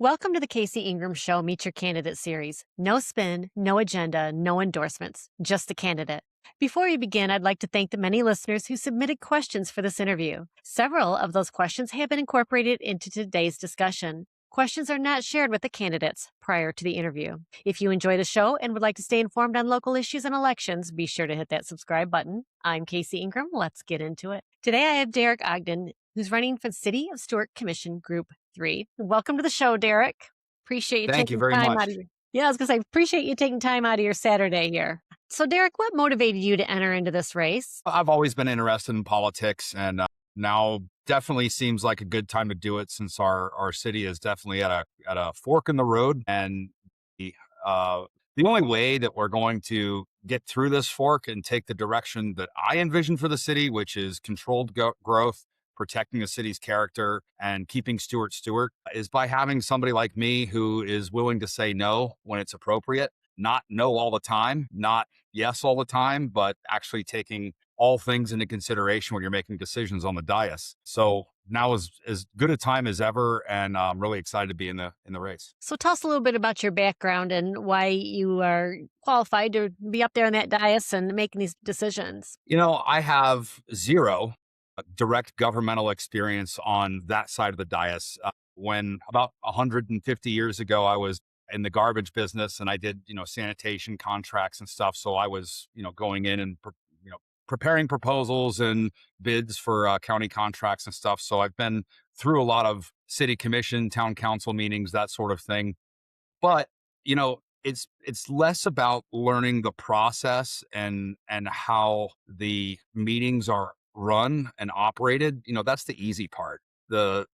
Welcome to the Casey Ingram Show Meet Your Candidate series. No spin, no agenda, no endorsements, just a candidate. Before we begin, I'd like to thank the many listeners who submitted questions for this interview. Several of those questions have been incorporated into today's discussion. Questions are not shared with the candidates prior to the interview. If you enjoy the show and would like to stay informed on local issues and elections, be sure to hit that subscribe button. I'm Casey Ingram. Let's get into it. Today I have Derreck Ogden, who's running for the City of Stuart Commission Group 3. Welcome to the show, Derreck. Appreciate you Thank you taking very time much. out of your I was gonna say appreciate you taking time out of your Saturday here. So, Derreck, what motivated you to enter into this race? I've always been interested in politics, and now definitely seems like a good time to do it since our city is definitely at a fork in the road, and the uh, the only way that we're going to get through this fork and take the direction that I envision for the city, which is controlled growth, protecting the city's character, and keeping Stuart, is by having somebody like me who is willing to say no when it's appropriate, not no all the time, not yes all the time, but actually taking all things into consideration when you're making decisions on the dais. So now is as good a time as ever, and I'm really excited to be in the race. So, tell us a little bit about your background and why you are qualified to be up there on that dais and making these decisions. I have zero direct governmental experience on that side of the dais. When about 150 years ago, I was in the garbage business and I did, sanitation contracts and stuff. So I was, going in and, preparing proposals and bids for county contracts and stuff. So I've been through a lot of city commission, town council meetings, that sort of thing. But, it's less about learning the process and how the meetings are run and operated. That's the easy part. The,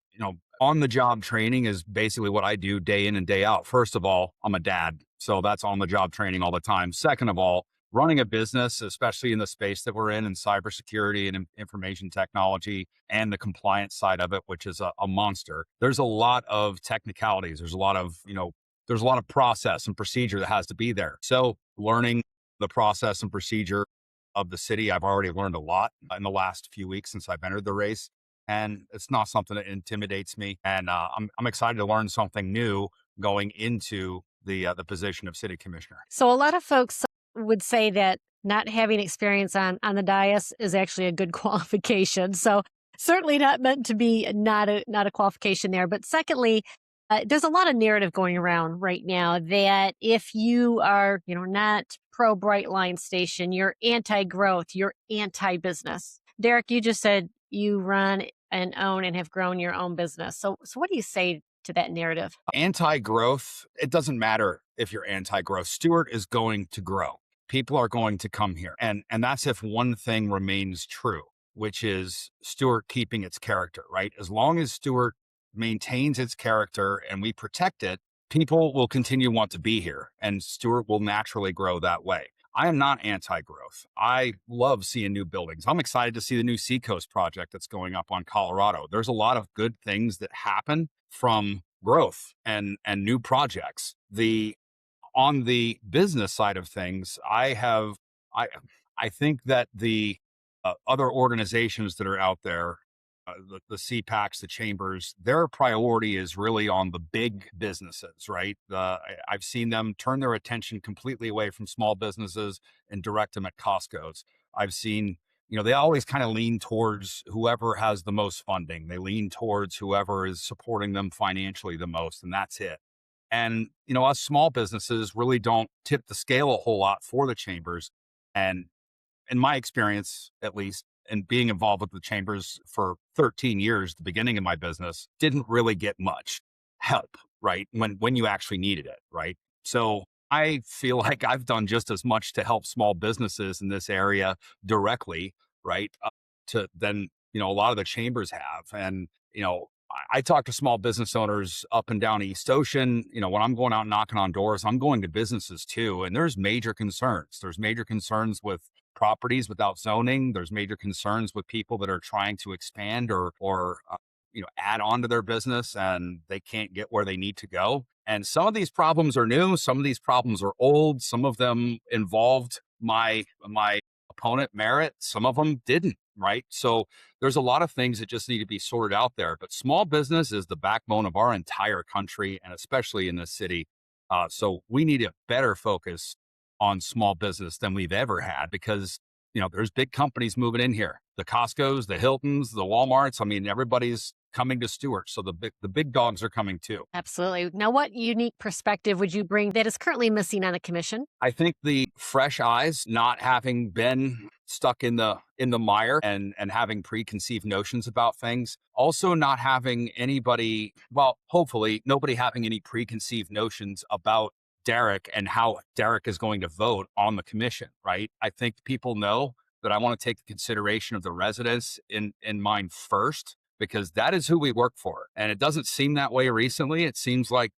on the job training is basically what I do day in and day out. First of all, I'm a dad, so that's on the job training all the time. Second of all, running a business, especially in the space that we're in cybersecurity and information technology and the compliance side of it, which is a monster. There's a lot of technicalities. There's a lot of process and procedure that has to be there. So learning the process and procedure of the city, I've already learned a lot in the last few weeks since I've entered the race. And it's not something that intimidates me. And I'm excited to learn something new going into the position of city commissioner. So, a lot of folks would say that not having experience on the dais is actually a good qualification. So, certainly not meant to be not a qualification there. But secondly, there's a lot of narrative going around right now that if you are, not pro Brightline station, you're anti-growth, you're anti-business. Derreck, you just said you run and own and have grown your own business. So what do you say to that narrative? Anti-growth, it doesn't matter if you're anti-growth. Stuart is going to grow. People are going to come here. And that's if one thing remains true, which is Stuart keeping its character, right? As long as Stuart maintains its character and we protect it, people will continue to want to be here, and Stuart will naturally grow that way. I am not anti-growth. I love seeing new buildings. I'm excited to see the new Seacoast project that's going up on Colorado. There's a lot of good things that happen from growth and new projects. On the business side of things, I think that the other organizations that are out there, the CPACs, the chambers, their priority is really on the big businesses, right? I've seen them turn their attention completely away from small businesses and direct them at Costco's. I've seen, they always kind of lean towards whoever has the most funding. They lean towards whoever is supporting them financially the most, and that's it. And, us small businesses really don't tip the scale a whole lot for the chambers. And in my experience, at least, and being involved with the chambers for 13 years, the beginning of my business, didn't really get much help, right? When you actually needed it, right? So I feel like I've done just as much to help small businesses in this area directly, right? To than, a lot of the chambers have. And, I talk to small business owners up and down East Ocean. When I'm going out knocking on doors, I'm going to businesses too. And there's major concerns. There's major concerns with properties without zoning. There's major concerns with people that are trying to expand or add on to their business and they can't get where they need to go. And some of these problems are new. Some of these problems are old. Some of them involved my opponent Merritt. Some of them didn't. right? So there's a lot of things that just need to be sorted out there. But small business is the backbone of our entire country, and especially in this city. So we need a better focus on small business than we've ever had because there's big companies moving in here, the Costco's, the Hiltons, the Walmarts. I mean, everybody's coming to Stewart, so the big dogs are coming too. Absolutely. Now, what unique perspective would you bring that is currently missing on the commission? I think the fresh eyes, not having been stuck in the mire and having preconceived notions about things, also not having anybody, well, hopefully nobody having any preconceived notions about Derreck and how Derreck is going to vote on the commission, right? I think people know that I want to take the consideration of the residents in mind first because that is who we work for. And it doesn't seem that way recently. It seems like,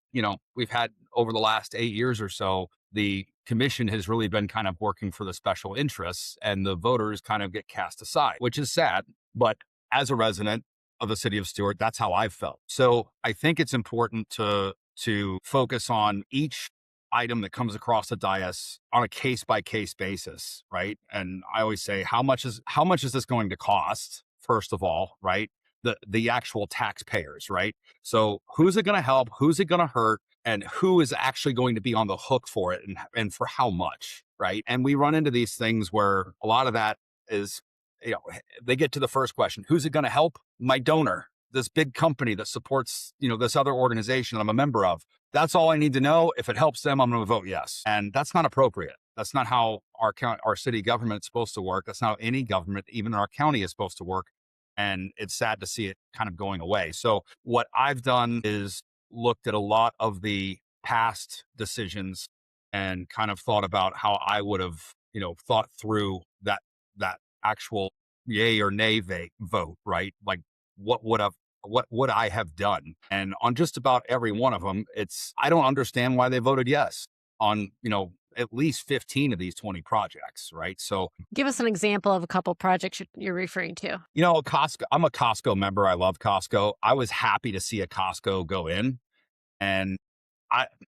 we've had over the last 8 years or so, the commission has really been kind of working for the special interests and the voters kind of get cast aside, which is sad. But as a resident of the city of Stewart, that's how I've felt. So I think it's important to focus on each item that comes across the dais on a case by case basis, right? And I always say, how much is this going to cost? First of all, right? The actual taxpayers, right? So who's it going to help? Who's it going to hurt? And who is actually going to be on the hook for it and for how much, right? And we run into these things where a lot of that is, they get to the first question, who's it going to help? My donor, this big company that supports, this other organization I'm a member of. That's all I need to know. If it helps them, I'm going to vote yes. And that's not appropriate. That's not how our city government is supposed to work. That's not how any government, even our county, is supposed to work. And it's sad to see it kind of going away. So what I've done is looked at a lot of the past decisions and kind of thought about how I would have, thought through that actual yay or nay vote, right? Like what would I have done? And on just about every one of them, I don't understand why they voted yes on, at least 15 of these 20 projects, right? So Give us an example of a couple projects you're referring to. Costco, I'm a Costco member. I love Costco. I was happy to see a Costco go in. And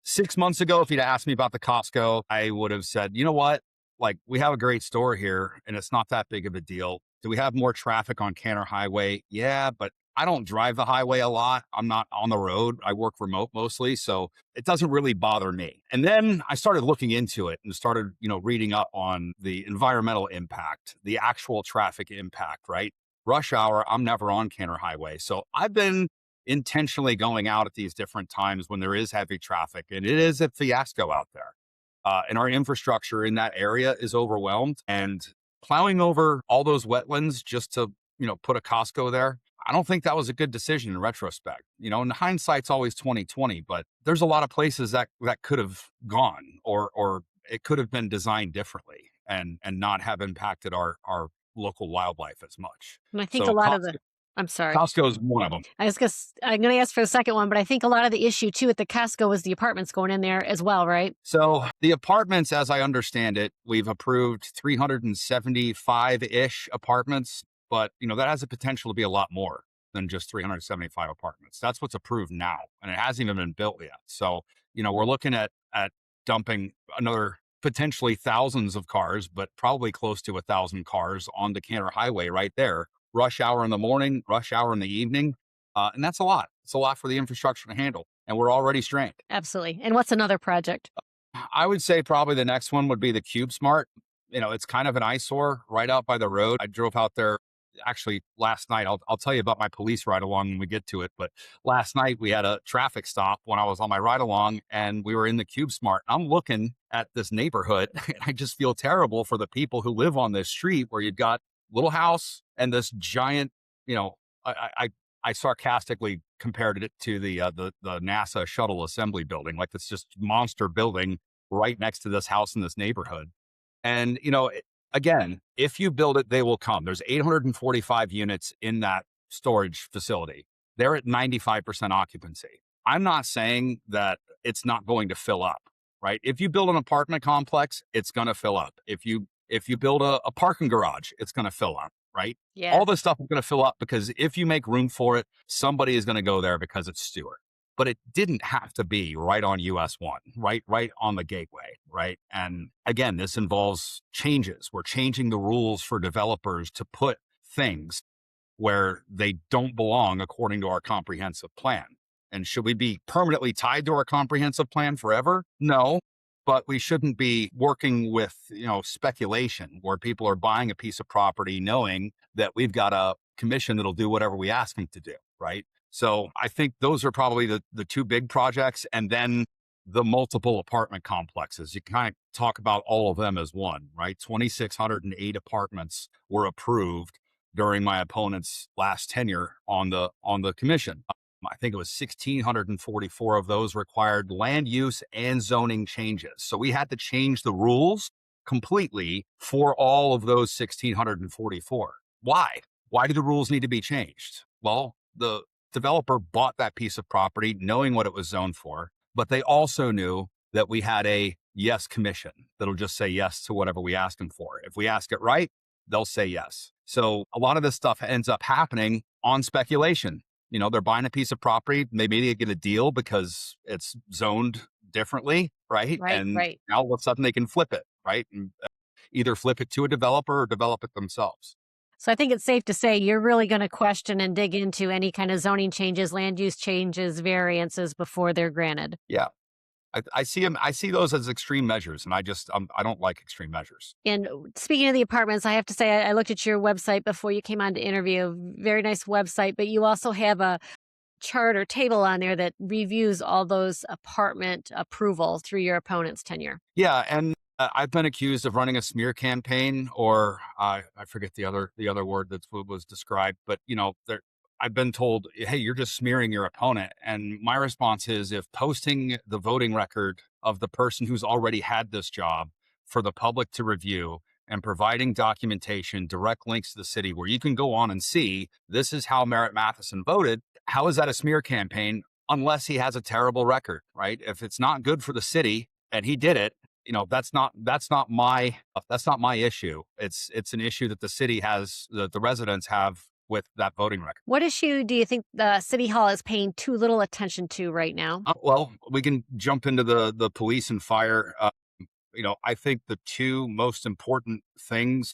6 months ago, if you'd asked me about the Costco, I would have said, you know what? Like, we have a great store here and it's not that big of a deal. Do we have more traffic on Canner Highway? Yeah, but I don't drive the highway a lot. I'm not on the road. I work remote mostly. So it doesn't really bother me. And then I started looking into it and started, reading up on the environmental impact, the actual traffic impact, right? Rush hour, I'm never on Canner Highway. So I've been intentionally going out at these different times when there is heavy traffic, and it is a fiasco out there. And our infrastructure in that area is overwhelmed, and plowing over all those wetlands just to, put a Costco there. I don't think that was a good decision in retrospect. And hindsight's always 2020, but there's a lot of places that could have gone or it could have been designed differently and not have impacted our local wildlife as much. And I think a So lot of I'm sorry. Costco is one of them. I'm going to ask for the second one, but I think a lot of the issue too at the Costco was the apartments going in there as well, right? So the apartments, as I understand it, we've approved 375-ish apartments, but that has the potential to be a lot more than just 375 apartments. That's what's approved now, and it hasn't even been built yet. So, we're looking at dumping another potentially thousands of cars, but probably close to 1,000 cars on the Canner Highway right there. Rush hour in the morning, rush hour in the evening. And that's a lot. It's a lot for the infrastructure to handle. And we're already strained. Absolutely. And what's another project? I would say probably the next one would be the Cube Smart. It's kind of an eyesore right out by the road. I drove out there actually last night. I'll tell you about my police ride along when we get to it. But last night we had a traffic stop when I was on my ride along and we were in the Cube Smart. I'm looking at this neighborhood and I just feel terrible for the people who live on this street where you've got little house and this giant, I sarcastically compared it to the NASA shuttle assembly building, like this just monster building right next to this house in this neighborhood. And, again, if you build it, they will come. There's 845 units in that storage facility. They're at 95% occupancy. I'm not saying that it's not going to fill up, right? If you build an apartment complex, it's going to fill up. If you build a parking garage, it's going to fill up, right? Yeah. All this stuff is going to fill up because if you make room for it, somebody is going to go there because it's Stewart. But it didn't have to be right on US 1, right on the gateway, right? And again, this involves changes. We're changing the rules for developers to put things where they don't belong according to our comprehensive plan. And should we be permanently tied to our comprehensive plan forever? No, but we shouldn't be working with, speculation where people are buying a piece of property knowing that we've got a commission that'll do whatever we ask them to do, right? So I think those are probably the two big projects. And then the multiple apartment complexes. You kind of talk about all of them as one, right? 2,608 apartments were approved during my opponent's last tenure on the commission. I think it was 1,644 of those required land use and zoning changes. So we had to change the rules completely for all of those 1,644. Why? Why do the rules need to be changed? Well, the developer bought that piece of property knowing what it was zoned for, but they also knew that we had a yes commission that'll just say yes to whatever we ask them for. If we ask it right, they'll say yes. So a lot of this stuff ends up happening on speculation. They're buying a piece of property. Maybe they get a deal because it's zoned differently, right? And Right. now all of a sudden they can flip it, right? And either flip it to a developer or develop it themselves. So I think it's safe to say you're really going to question and dig into any kind of zoning changes, land use changes, variances before they're granted. Yeah. I see them. I see those as extreme measures, and I don't like extreme measures. And speaking of the apartments, I have to say I looked at your website before you came on to interview. Very nice website, but you also have a chart or table on there that reviews all those apartment approvals through your opponent's tenure. Yeah, and I've been accused of running a smear campaign, or I forget the other word that was described, but I've been told, hey, you're just smearing your opponent. And my response is, if posting the voting record of the person who's already had this job for the public to review and providing documentation, direct links to the city where you can go on and see this is how Merritt Matheson voted, how is that a smear campaign? Unless he has a terrible record, right? If it's not good for the city and he did it, that's not my issue. It's an issue that the city has, the residents have with that voting record. What issue do you think the City Hall is paying too little attention to right now? Well, we can jump into the police and fire. I think the two most important things,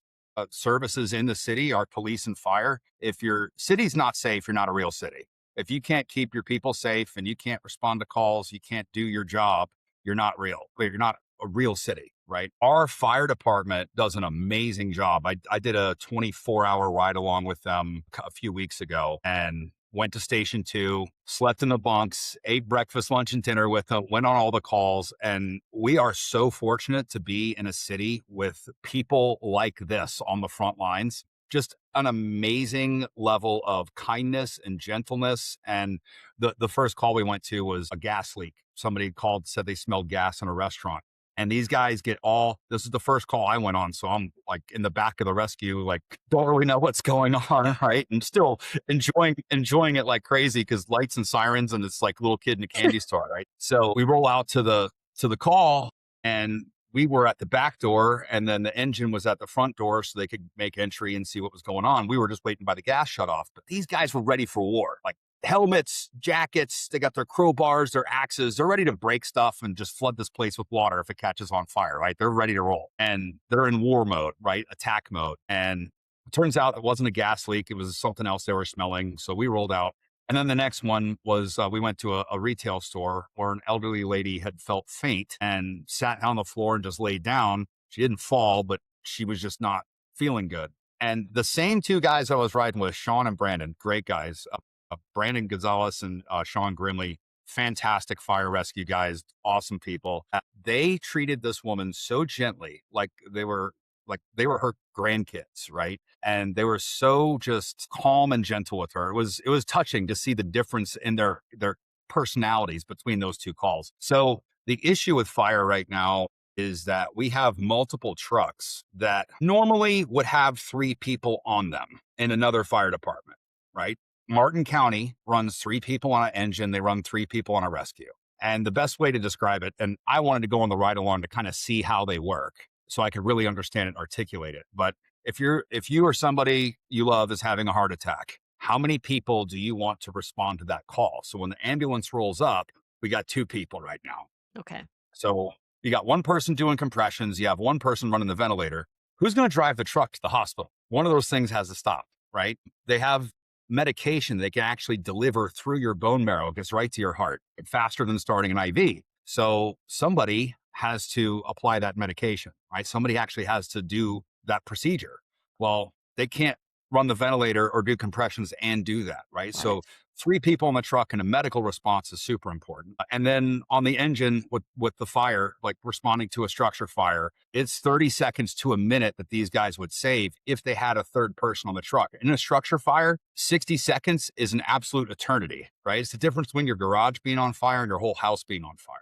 services in the city are police and fire. If your city's not safe, you're not a real city. If you can't keep your people safe and you can't respond to calls, you can't do your job, you're not real. You're not a real city, right? Our fire department does an amazing job. I did a 24-hour ride along with them a few weeks ago and went to Station 2, slept in the bunks, ate breakfast, lunch, and dinner with them, went on all the calls. And we are so fortunate to be in a city with people like this on the front lines. Just an amazing level of kindness and gentleness. And the first call we went to was a gas leak. Somebody called, said they smelled gas in a restaurant. And these guys this is the first call I went on. So I'm like in the back of the rescue, like, don't really know what's going on, right? And still enjoying it like crazy because lights and sirens and it's like a little kid in a candy store, right? So we roll out to the call and we were at the back door and then the engine was at the front door so they could make entry and see what was going on. We were just waiting by the gas shut off, but these guys were ready for war. Like, helmets, jackets, they got their crowbars, their axes, they're ready to break stuff and just flood this place with water if it catches on fire, right? They're ready to roll. And they're in war mode, right? Attack mode. And it turns out it wasn't a gas leak. It was something else they were smelling. So we rolled out. And then the next one was we went to a retail store where an elderly lady had felt faint and sat on the floor and just laid down. She didn't fall, but she was just not feeling good. And the same two guys I was riding with, Sean and Brandon, great guys, Brandon Gonzalez and Sean Grimley, fantastic fire rescue guys, awesome people. They treated this woman so gently, like they were her grandkids, right? And they were so just calm and gentle with her. It was touching to see the difference in their personalities between those two calls. So the issue with fire right now is that we have multiple trucks that normally would have 3 people on them in another fire department, right? Martin County runs 3 people on an engine. They run 3 people on a rescue. And the best way to describe it, and I wanted to go on the ride along to kind of see how they work so I could really understand and articulate it. But if you or somebody you love is having a heart attack, how many people do you want to respond to that call? So when the ambulance rolls up, we got 2 people right now. Okay. So you got 1 person doing compressions. You have 1 person running the ventilator. Who's going to drive the truck to the hospital? One of those things has to stop. right? They have medication they can actually deliver through your bone marrow. It gets right to your heart faster than starting an IV. So somebody has to apply that medication, right? Somebody actually has to do that procedure. Well, they can't run the ventilator or do compressions and do that, right? Got So it. 3 people in the truck and a medical response is super important. And then on the engine with the fire, like responding to a structure fire, it's 30 seconds to a minute that these guys would save if they had a third person on the truck. In a structure fire, 60 seconds is an absolute eternity, right? It's the difference between your garage being on fire and your whole house being on fire.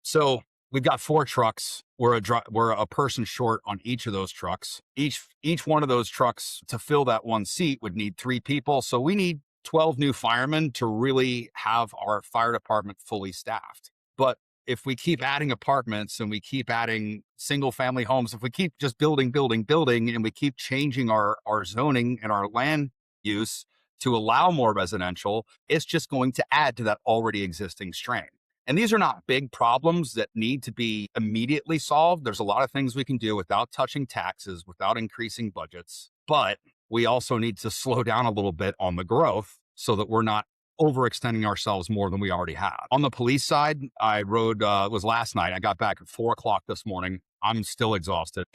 So we've got 4 trucks. We're a person short on each of those trucks. Each one of those trucks to fill that one seat would need 3 people. So we need 12 new firemen to really have our fire department fully staffed. But if we keep adding apartments and we keep adding single family homes, if we keep just building, and we keep changing our zoning and our land use to allow more residential, it's just going to add to that already existing strain. And these are not big problems that need to be immediately solved. There's a lot of things we can do without touching taxes, without increasing budgets. But we also need to slow down a little bit on the growth so that we're not overextending ourselves more than we already have. On the police side, I rode, it was last night. I got back at 4 o'clock this morning. I'm still exhausted,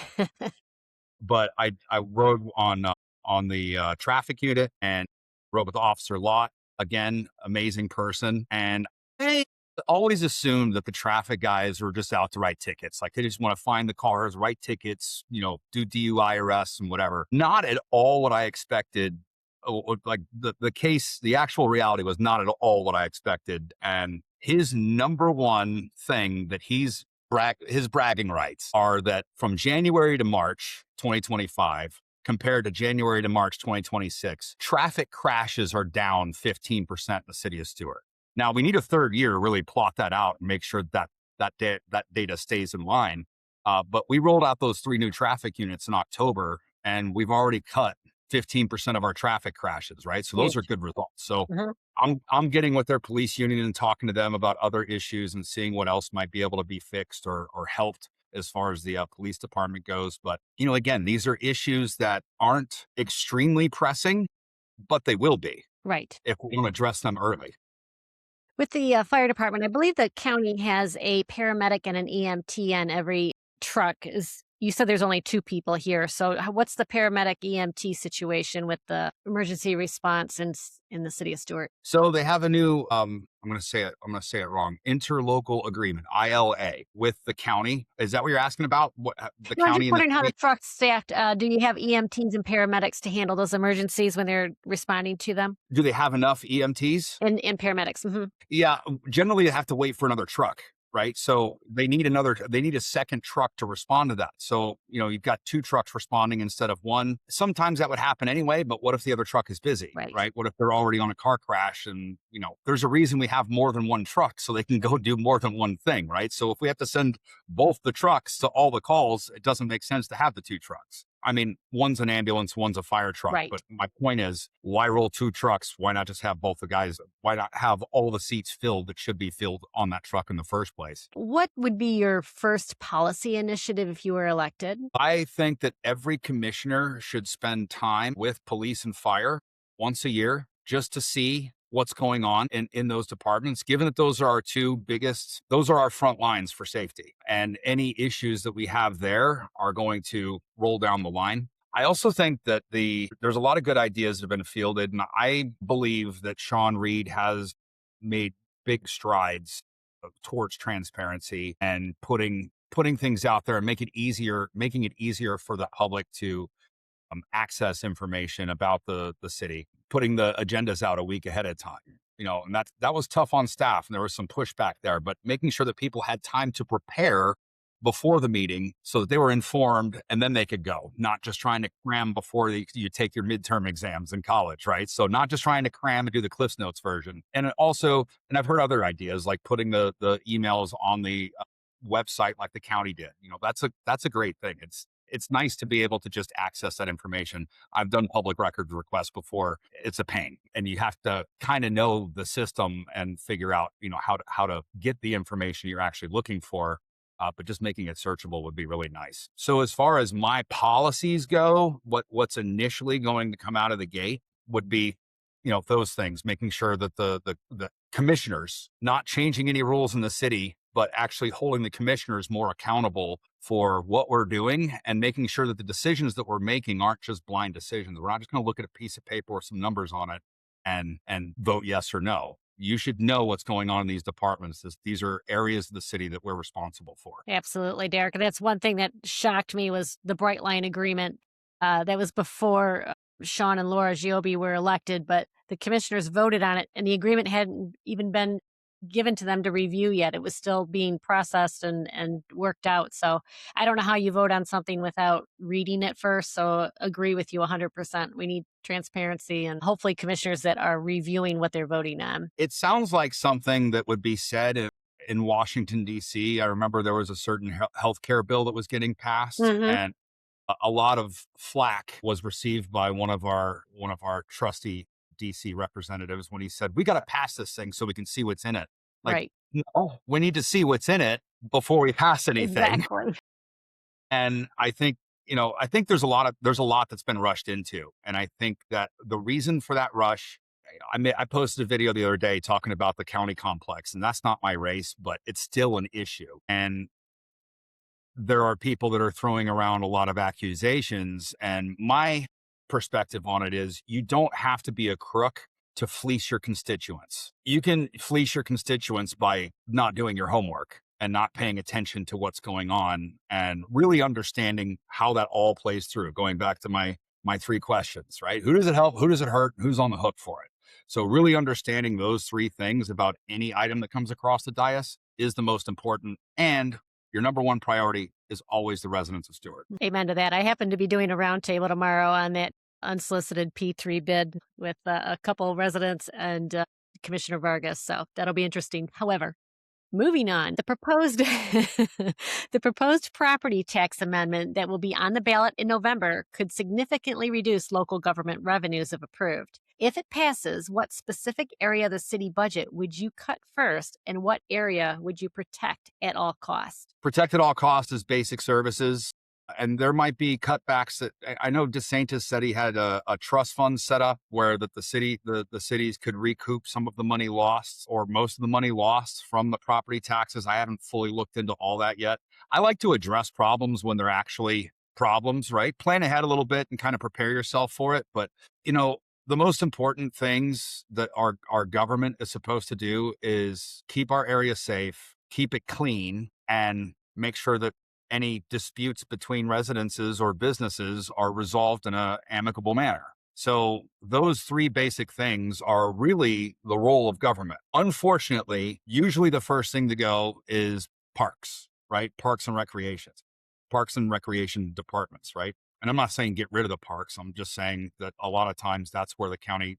but I rode on the traffic unit and rode with Officer Lott. Again, amazing person. And I always assumed that the traffic guys were just out to write tickets. Like they just want to find the cars, write tickets, do DUI arrests and whatever. Not at all what I expected. Like the case, the actual reality was not at all what I expected. And his number one thing that his bragging rights are that from January to March 2025, compared to January to March 2026, traffic crashes are down 15% in the city of Stuart. Now we need a third year to really plot that out and make sure that data stays in line. But we rolled out those 3 new traffic units in October, and we've already cut 15% of our traffic crashes, right? So those are Huge. good results. So Mhm. I'm getting with their police union and talking to them about other issues and seeing what else might be able to be fixed or helped as far as the police department goes. But, again, these are issues that aren't extremely pressing, but they will be Right. if we don't address them early. With the fire department, I believe the county has a paramedic and an EMT on every truck. Is you said there's only 2 people here, so what's the paramedic EMT situation with the emergency response in the city of Stuart? So they have a new I'm going to say it wrong. Interlocal agreement, ILA, with the county. Is that what you're asking about? What the No, I'm just county and the wondering how the city? truck's staffed. Do you have EMTs and paramedics to handle those emergencies when they're responding to them? Do they have enough EMTs? And paramedics. Yeah, generally they have to wait for another truck, right? So they need a second truck to respond to that. So, you've got 2 trucks responding instead of one. Sometimes that would happen anyway, but what if the other truck is busy, Right. right? What if they're already on a car crash and, there's a reason we have more than one truck so they can go do more than one thing, right? So if we have to send both the trucks to all the calls, it doesn't make sense to have the 2 trucks. I mean, one's an ambulance, one's a fire truck. Right. But my point is, why roll 2 trucks? Why not just have both the guys? Why not have all the seats filled that should be filled on that truck in the first place? What would be your first policy initiative if you were elected? I think that every commissioner should spend time with police and fire once a year just to see what's going on in those departments, given that those are our front lines for safety. And any issues that we have there are going to roll down the line. I also think that there's a lot of good ideas that have been fielded. And I believe that Sean Reed has made big strides towards transparency and putting things out there and making it easier for the public to access information about the city, putting the agendas out a week ahead of time. And that was tough on staff, and there was some pushback there. But making sure that people had time to prepare before the meeting so that they were informed and then they could go, not just trying to cram before you take your midterm exams in college, right? So not just trying to cram and do the Cliffs Notes version. And I've heard other ideas like putting the emails on the website like the county did. That's a great thing. It's nice to be able to just access that information. I've done public records requests before. It's a pain, and you have to kind of know the system and figure out, how to get the information you're actually looking for. but just making it searchable would be really nice. So as far as my policies go, what's initially going to come out of the gate would be, those things, making sure that the commissioners not changing any rules in the city, but actually holding the commissioners more accountable for what we're doing and making sure that the decisions that we're making aren't just blind decisions. We're not just going to look at a piece of paper with some numbers on it and vote yes or no. You should know what's going on in these departments. These are areas of the city that we're responsible for. Absolutely, Derek. That's one thing that shocked me was the Brightline agreement. That was before Sean and Laura Giobbe were elected, but the commissioners voted on it, and the agreement hadn't even been given to them to review yet. It was still being processed and worked out. So I don't know how you vote on something without reading it first. So agree with you 100%. We need transparency and hopefully commissioners that are reviewing what they're voting on. It sounds like something that would be said in Washington, D.C. I remember there was a certain healthcare bill that was getting passed, Hmm. and a lot of flack was received by one of our trusty DC representatives when he said, "We got to pass this thing so we can see what's in it." Like, Right. no, we need to see what's in it before we pass anything. Exactly. And I think there's a lot that's been rushed into, and I think that the reason for that rush. I posted a video the other day talking about the county complex, and that's not my race, but it's still an issue. And there are people that are throwing around a lot of accusations. And my perspective on it is you don't have to be a crook to fleece your constituents. You can fleece your constituents by not doing your homework and not paying attention to what's going on and really understanding how that all plays through. Going back to my three questions, right? Who does it help? Who does it hurt? Who's on the hook for it? So really understanding those three things about any item that comes across the dais is the most important. And your number one priority is always the residents of Stuart. Amen to that. I happen to be doing a roundtable tomorrow on that unsolicited P3 bid with a couple residents and Commissioner Vargas. So that'll be interesting. However, moving on, the proposed property tax amendment that will be on the ballot in November could significantly reduce local government revenues if approved. If it passes, what specific area of the city budget would you cut first, and what area would you protect at all costs? Protect at all costs is basic services. And there might be cutbacks that I know DeSantis said he had a trust fund set up where that the cities could recoup some of the money lost or most of the money lost from the property taxes. I haven't fully looked into all that yet. I like to address problems when they're actually problems, right? Plan ahead a little bit and kind of prepare yourself for it. But, the most important things that our government is supposed to do is keep our area safe, keep it clean, and make sure that any disputes between residences or businesses are resolved in an amicable manner. So those three basic things are really the role of government. Unfortunately, usually the first thing to go is parks, right? Parks and recreation departments, right? And I'm not saying get rid of the parks. I'm just saying that a lot of times that's where the county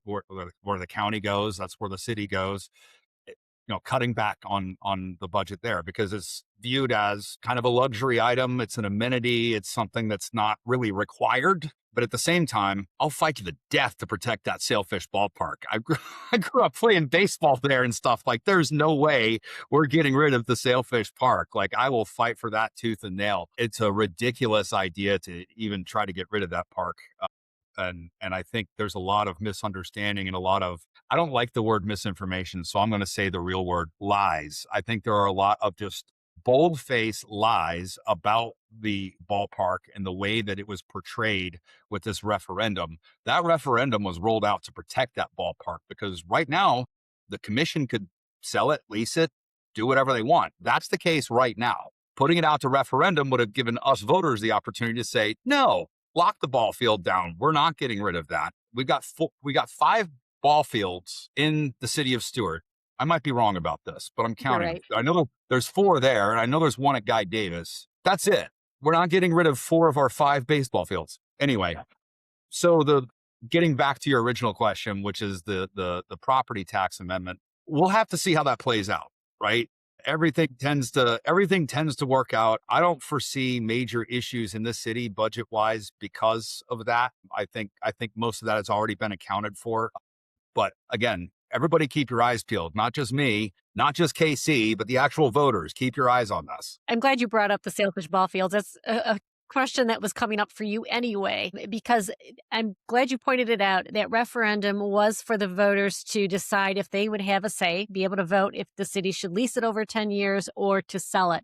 goes. That's where the city goes. Cutting back on the budget there because it's viewed as kind of a luxury item. It's an amenity. It's something that's not really required. But at the same time, I'll fight to the death to protect that Sailfish Ballpark. I grew up playing baseball there and stuff. Like, there's no way we're getting rid of the Sailfish Park. Like, I will fight for that tooth and nail. It's a ridiculous idea to even try to get rid of that park. And I think there's a lot of misunderstanding and I don't like the word misinformation, so I'm going to say the real word, lies. I think there are a lot of just bold-faced lies about the ballpark and the way that it was portrayed with this referendum. That referendum was rolled out to protect that ballpark because right now the commission could sell it, lease it, do whatever they want. That's the case right now. Putting it out to referendum would have given us voters the opportunity to say, no, lock the ball field down. We're not getting rid of that. We got 5 ball fields in the city of Stuart. I might be wrong about this, but I'm counting. Right. I know there's 4 there, and I know there's one at Guy Davis. That's it. We're not getting rid of 4 of our 5 baseball fields. Anyway, so getting back to your original question, which is the property tax amendment, we'll have to see how that plays out, right? Everything tends to work out. I don't foresee major issues in this city budget wise because of that. I think most of that has already been accounted for. But again, everybody keep your eyes peeled, not just me, not just KC, but the actual voters. Keep your eyes on this. I'm glad you brought up the Sailfish Ball Fields. That's a question that was coming up for you anyway, because I'm glad you pointed it out. That referendum was for the voters to decide if they would have a say, be able to vote if the city should lease it over 10 years or to sell it.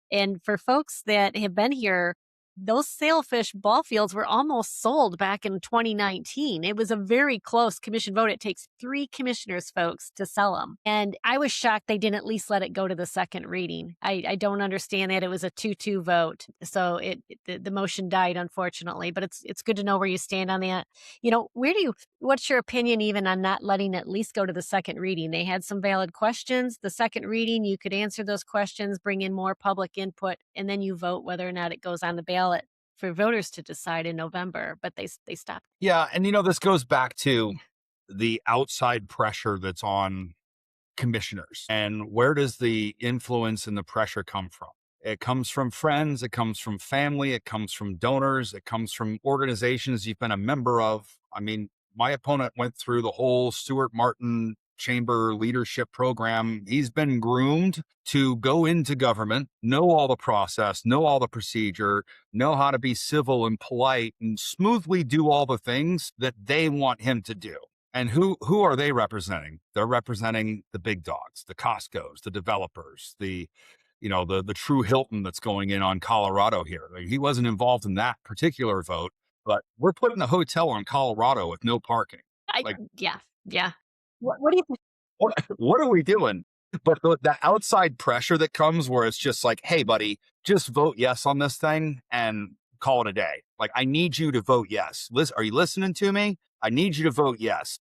And for folks that have been here, those Sailfish Ball Fields were almost sold back in 2019. It was a very close commission vote. It takes 3 commissioners, folks, to sell them. And I was shocked they didn't at least let it go to the second reading. I don't understand that. It was a 2-2 vote. So the motion died, unfortunately. But it's good to know where you stand on that. What's your opinion even on not letting it at least go to the second reading? They had some valid questions. The second reading, you could answer those questions, bring in more public input, and then you vote whether or not it goes on the ballot for voters to decide in November, but they stopped. Yeah. And, this goes back to the outside pressure that's on commissioners. And where does the influence and the pressure come from? It comes from friends. It comes from family. It comes from donors. It comes from organizations you've been a member of. I mean, my opponent went through the whole Stuart Martin Chamber leadership program. He's been groomed to go into government, know all the process, know all the procedure, know how to be civil and polite and smoothly do all the things that they want him to do. And who are they representing? They're representing the big dogs, the Costcos, the developers, the true Hilton that's going in on Colorado here. Like, he wasn't involved in that particular vote, but we're putting a hotel on Colorado with no parking. Yeah. What do you think? What are we doing? But the outside pressure that comes where it's just like, hey, buddy, just vote yes on this thing and call it a day. Like, I need you to vote yes. Are you listening to me? I need you to vote yes.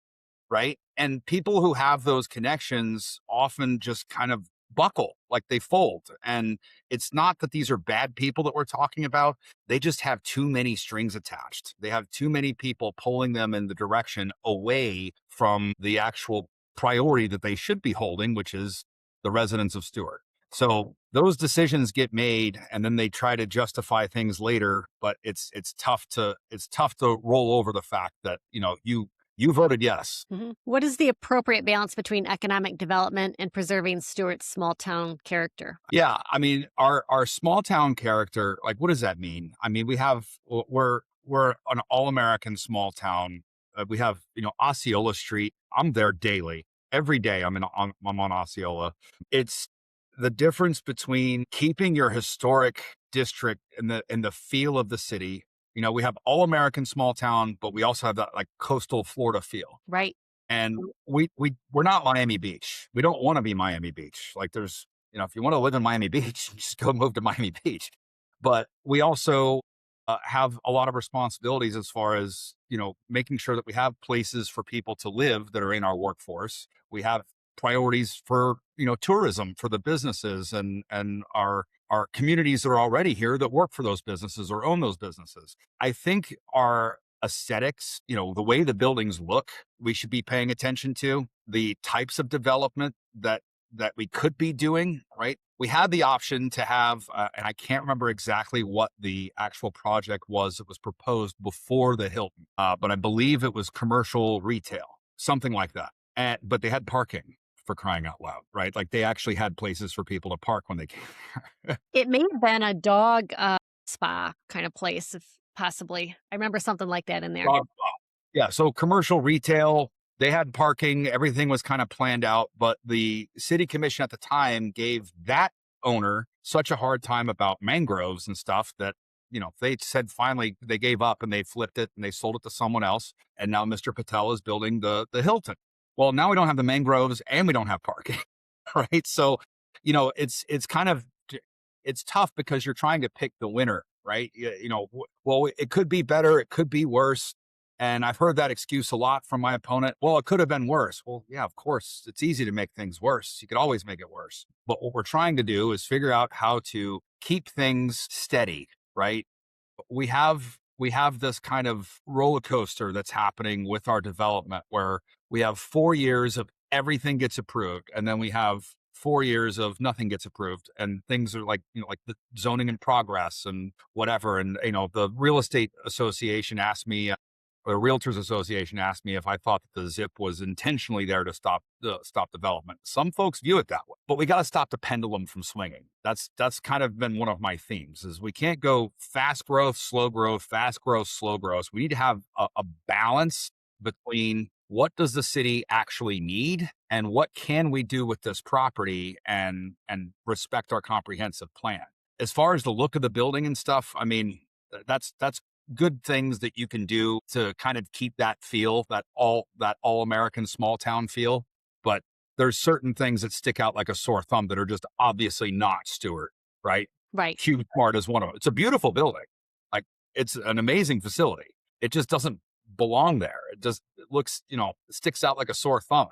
Right. And people who have those connections often just kind of buckle, like they fold. And it's not that these are bad people that we're talking about. They just have too many strings attached. They have too many people pulling them in the direction away from the actual priority that they should be holding, which is the residents of Stuart. So those decisions get made and then they try to justify things later, but it's tough to roll over the fact that, you voted yes. Mm-hmm. What is the appropriate balance between economic development and preserving Stuart's small town character? Yeah. I mean, our small town character, like, what does that mean? I mean, we're an all-American small town. We have, Osceola Street. I'm there daily. Every day I'm on Osceola. It's the difference between keeping your historic district in the feel of the city. We have all American small town, but we also have that like coastal Florida feel. Right. And we're not Miami Beach. We don't want to be Miami Beach. Like, there's, if you want to live in Miami Beach, just go move to Miami Beach. But we also have a lot of responsibilities as far as, making sure that we have places for people to live that are in our workforce. We have priorities for, tourism for the businesses and our communities that are already here that work for those businesses or own those businesses. I think our aesthetics, the way the buildings look, we should be paying attention to the types of development that we could be doing, right? We had the option to have, and I can't remember exactly what the actual project was that was proposed before the Hilton, but I believe it was commercial retail, something like that. But they had parking, for crying out loud, right? Like, they actually had places for people to park when they came here. It may have been a dog spa kind of place, if possibly. I remember something like that in there. Yeah. So commercial retail, they had parking, everything was kind of planned out, but the city commission at the time gave that owner such a hard time about mangroves and stuff that, they said finally they gave up and they flipped it and they sold it to someone else. And now Mr. Patel is building the Hilton. Well, now we don't have the mangroves and we don't have parking, right? So, it's kind of, it's tough because you're trying to pick the winner, right? Well, it could be better, it could be worse. And I've heard that excuse a lot from my opponent. Well, it could have been worse. Well, yeah, of course, it's easy to make things worse. You could always make it worse. But what we're trying to do is figure out how to keep things steady, right? We have this kind of roller coaster that's happening with our development where we have 4 years of everything gets approved. And then we have 4 years of nothing gets approved and things are like, like the zoning in progress and whatever. And, the real estate association asked me the Realtors Association asked me if I thought that the zip was intentionally there to stop development. Some folks view it that way, but we got to stop the pendulum from swinging. That's kind of been one of my themes is we can't go fast growth, slow growth, fast growth, slow growth. We need to have a balance between what does the city actually need and what can we do with this property and respect our comprehensive plan. As far as the look of the building and stuff, I mean, that's good things that you can do to kind of keep that feel, that all American small town feel. But there's certain things that stick out like a sore thumb that are just obviously not Stuart, right? Right. Q Smart is one of them. It's a beautiful building. Like it's an amazing facility. It just doesn't belong there. It looks, sticks out like a sore thumb.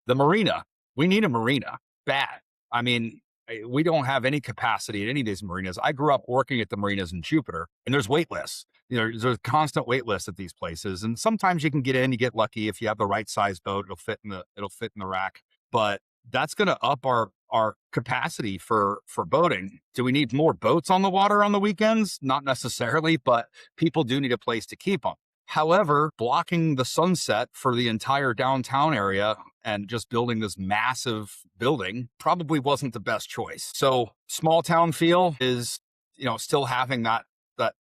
The marina, we need a marina bad. I mean, we don't have any capacity at any of these marinas. I grew up working at the marinas in Jupiter, and there's wait lists. There's a constant wait list at these places, and sometimes you can get in. You get lucky if you have the right size boat; it'll fit in the rack. But that's going to up our capacity for boating. Do we need more boats on the water on the weekends? Not necessarily, but people do need a place to keep them. However, blocking the sunset for the entire downtown area and just building this massive building probably wasn't the best choice. So small town feel is, still having that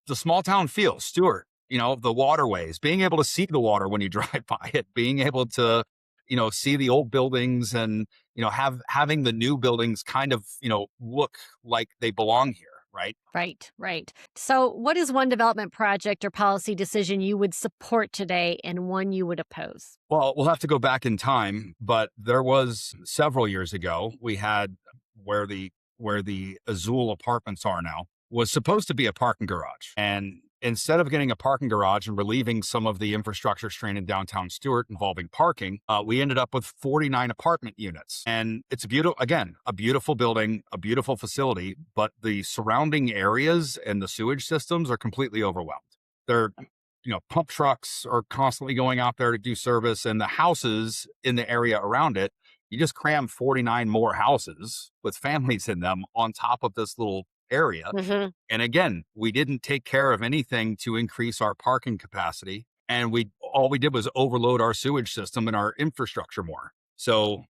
the small town feel, Stuart, the waterways, being able to see the water when you drive by it, being able to, see the old buildings and, having the new buildings kind of, look like they belong here. Right. Right. So, what is one development project or policy decision you would support today and one you would oppose? Well, we'll have to go back in time, but there was several years ago, we had where the Azul apartments are now was supposed to be a parking garage. And instead of getting a parking garage and relieving some of the infrastructure strain in downtown Stuart involving parking, we ended up with 49 apartment units. And it's a beautiful building, a beautiful facility, but the surrounding areas and the sewage systems are completely overwhelmed. They're, pump trucks are constantly going out there to do service, and the houses in the area around it, you just cram 49 more houses with families in them on top of this little area. Mm-hmm. And again, we didn't take care of anything to increase our parking capacity. And all we did was overload our sewage system and our infrastructure more. So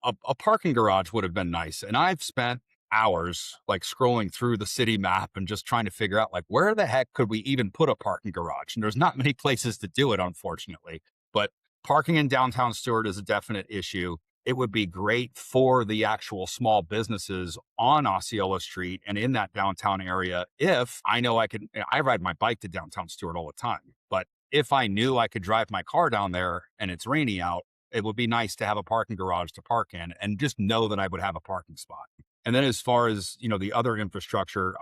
a parking garage would have been nice. And I've spent hours like scrolling through the city map and just trying to figure out like, where the heck could we even put a parking garage? And there's not many places to do it, unfortunately. But parking in downtown Stuart is a definite issue. It would be great for the actual small businesses on Osceola Street and in that downtown area. If I know I ride my bike to downtown Stuart all the time, but if I knew I could drive my car down there and it's rainy out, it would be nice to have a parking garage to park in and just know that I would have a parking spot. And then as far as, the other infrastructure,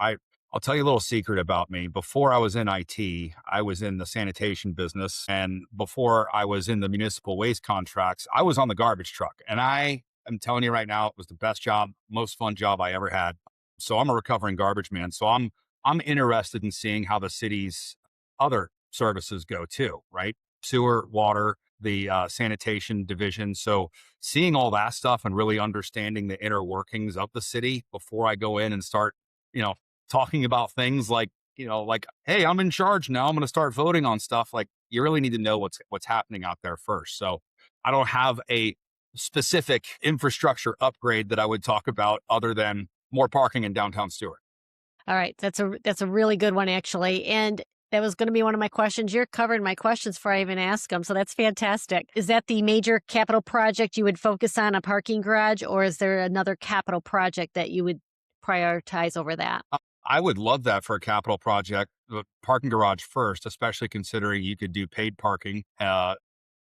I'll tell you a little secret about me. Before I was in IT, I was in the sanitation business. And before I was in the municipal waste contracts, I was on the garbage truck. And I am telling you right now, it was the best job, most fun job I ever had. So I'm a recovering garbage man. So I'm interested in seeing how the city's other services go too, right? Sewer, water, the sanitation division. So seeing all that stuff and really understanding the inner workings of the city before I go in and start, talking about things like, hey, I'm in charge now. I'm going to start voting on stuff. Like you really need to know what's happening out there first. So I don't have a specific infrastructure upgrade that I would talk about other than more parking in downtown Stuart. All right. That's a really good one, actually. And that was going to be one of my questions. You're covering my questions before I even ask them. So that's fantastic. Is that the major capital project you would focus on, a parking garage, or is there another capital project that you would prioritize over that? I would love that for a capital project, the parking garage first, especially considering you could do paid parking.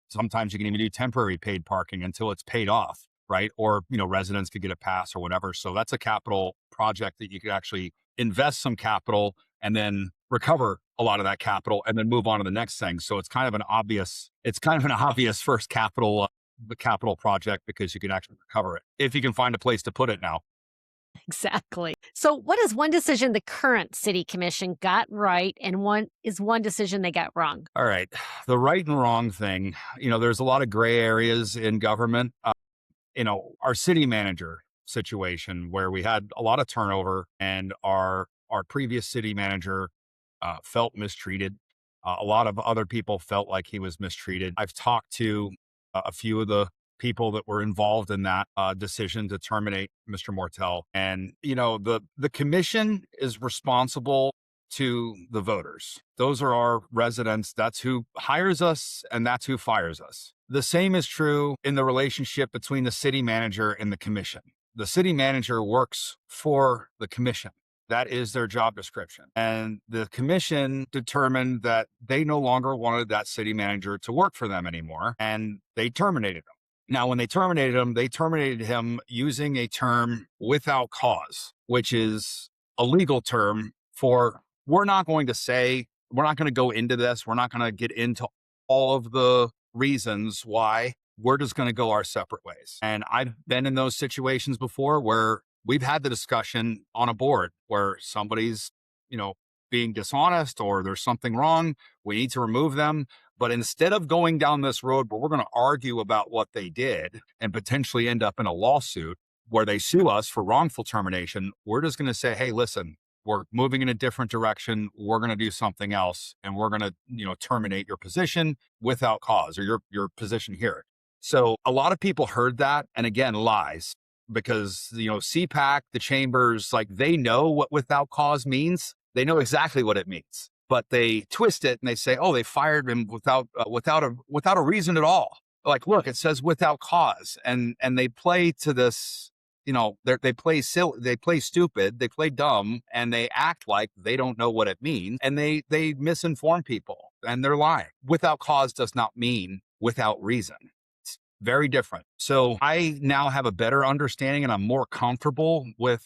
Sometimes you can even do temporary paid parking until it's paid off, right? Or, residents could get a pass or whatever. So that's a capital project that you could actually invest some capital and then recover a lot of that capital and then move on to the next thing. So it's kind of an obvious first capital project because you can actually recover it if you can find a place to put it now. Exactly. So what is one decision the current city commission got right and one decision they got wrong? All right. The right and wrong thing, there's a lot of gray areas in government. Our city manager situation where we had a lot of turnover and our previous city manager felt mistreated. A lot of other people felt like he was mistreated. I've talked to a few of the people that were involved in that decision to terminate Mr. Mortel. And, the commission is responsible to the voters. Those are our residents. That's who hires us and that's who fires us. The same is true in the relationship between the city manager and the commission. The city manager works for the commission. That is their job description. And the commission determined that they no longer wanted that city manager to work for them anymore, and they terminated him. Now, when they terminated him using a term without cause, which is a legal term for we're not going to go into this. We're not going to get into all of the reasons why. We're just going to go our separate ways. And I've been in those situations before where we've had the discussion on a board where somebody's, being dishonest or there's something wrong. We need to remove them. But instead of going down this road where we're going to argue about what they did and potentially end up in a lawsuit where they sue us for wrongful termination, we're just going to say, hey, listen, we're moving in a different direction. We're going to do something else. And we're going to, terminate your position without cause, or your position here. So a lot of people heard that. And again, lies, because, CPAC, the chambers, like they know what without cause means. They know exactly what it means, but they twist it and they say, oh, they fired him without a reason at all. Like, look, it says without cause. And they play to this, they play silly, they play stupid, they play dumb, and they act like they don't know what it means. And they misinform people, and they're lying. Without cause does not mean without reason. Very different. So I now have a better understanding, and I'm more comfortable with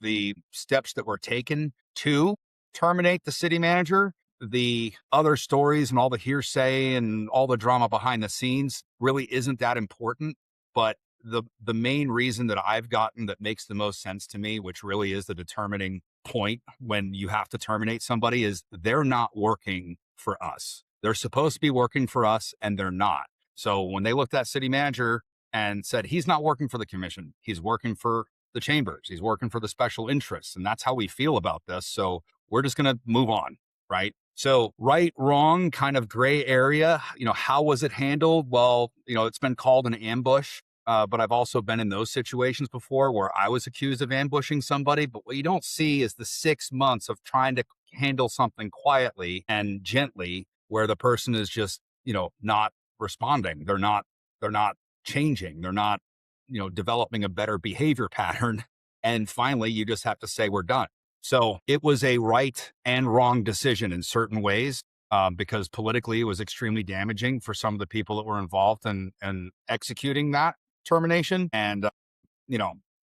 the steps that were taken to terminate the city manager. The other stories and all the hearsay and all the drama behind the scenes really isn't that important. But the main reason that I've gotten that makes the most sense to me, which really is the determining point when you have to terminate somebody, is they're not working for us. They're supposed to be working for us, and they're not. So when they looked at city manager and said, he's not working for the commission, he's working for the chambers, he's working for the special interests, and that's how we feel about this. So we're just going to move on, right? So right, wrong, kind of gray area. How was it handled? Well, it's been called an ambush, but I've also been in those situations before where I was accused of ambushing somebody. But what you don't see is the 6 months of trying to handle something quietly and gently, where the person is just, not responding. They're not changing. They're not, developing a better behavior pattern. And finally, you just have to say, we're done. So it was a right and wrong decision in certain ways, because politically it was extremely damaging for some of the people that were involved in executing that termination. And,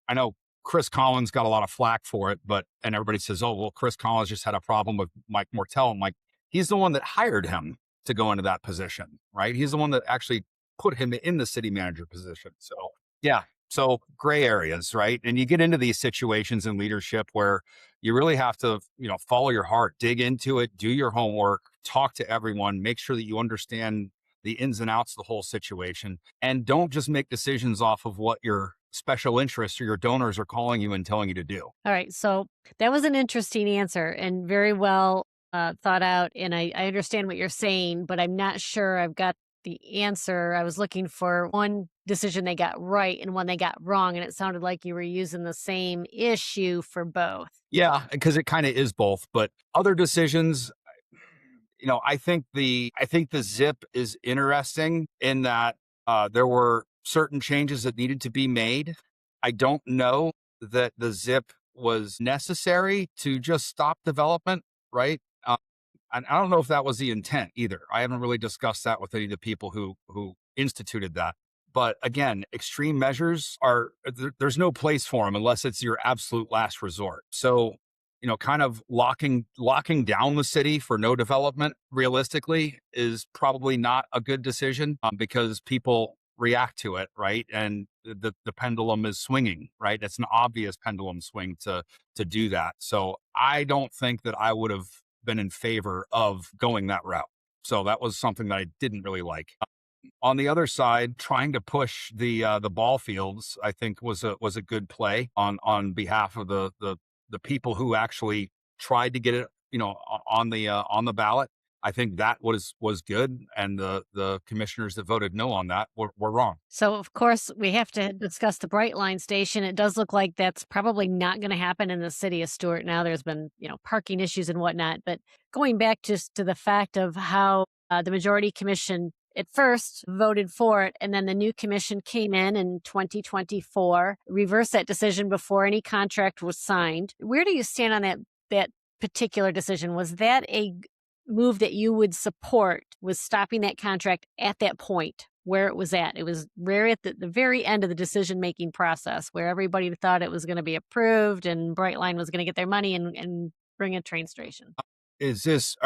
I know Chris Collins got a lot of flack for it, and everybody says, oh, well, Chris Collins just had a problem with Mike Mortel. I'm like, he's the one that hired him to go into that position, right? He's the one that actually put him in the city manager position. So yeah. So gray areas, right? And you get into these situations in leadership where you really have to, follow your heart, dig into it, do your homework, talk to everyone, make sure that you understand the ins and outs of the whole situation, and don't just make decisions off of what your special interests or your donors are calling you and telling you to do. All right. So that was an interesting answer and very well thought out. And I understand what you're saying, but I'm not sure I've got the answer. I was looking for one decision they got right and one they got wrong. And it sounded like you were using the same issue for both. Yeah, because it kind of is both. But other decisions, I think the zip is interesting in that there were certain changes that needed to be made. I don't know that the zip was necessary to just stop development, right? And I don't know if that was the intent either. I haven't really discussed that with any of the people who instituted that. But again, extreme measures there's no place for them unless it's your absolute last resort. So, kind of locking down the city for no development realistically is probably not a good decision, because people react to it, right? And the pendulum is swinging, right? It's an obvious pendulum swing to do that. So I don't think that I would have been in favor of going that route. So that was something that I didn't really like. On the other side, trying to push the ball fields, I think was a good play on behalf of the people who actually tried to get it, on the ballot. I think that was good, and the commissioners that voted no on that were wrong. So, of course, we have to discuss the Brightline station. It does look like that's probably not going to happen in the city of Stuart now. There's been, parking issues and whatnot. But going back just to the fact of how the majority commission at first voted for it, and then the new commission came in 2024, reversed that decision before any contract was signed. Where do you stand on that particular decision? Was that a move that you would support, was stopping that contract at that point where it was at? It was very at the very end of the decision-making process where everybody thought it was going to be approved and Brightline was going to get their money and bring a train station. Is this,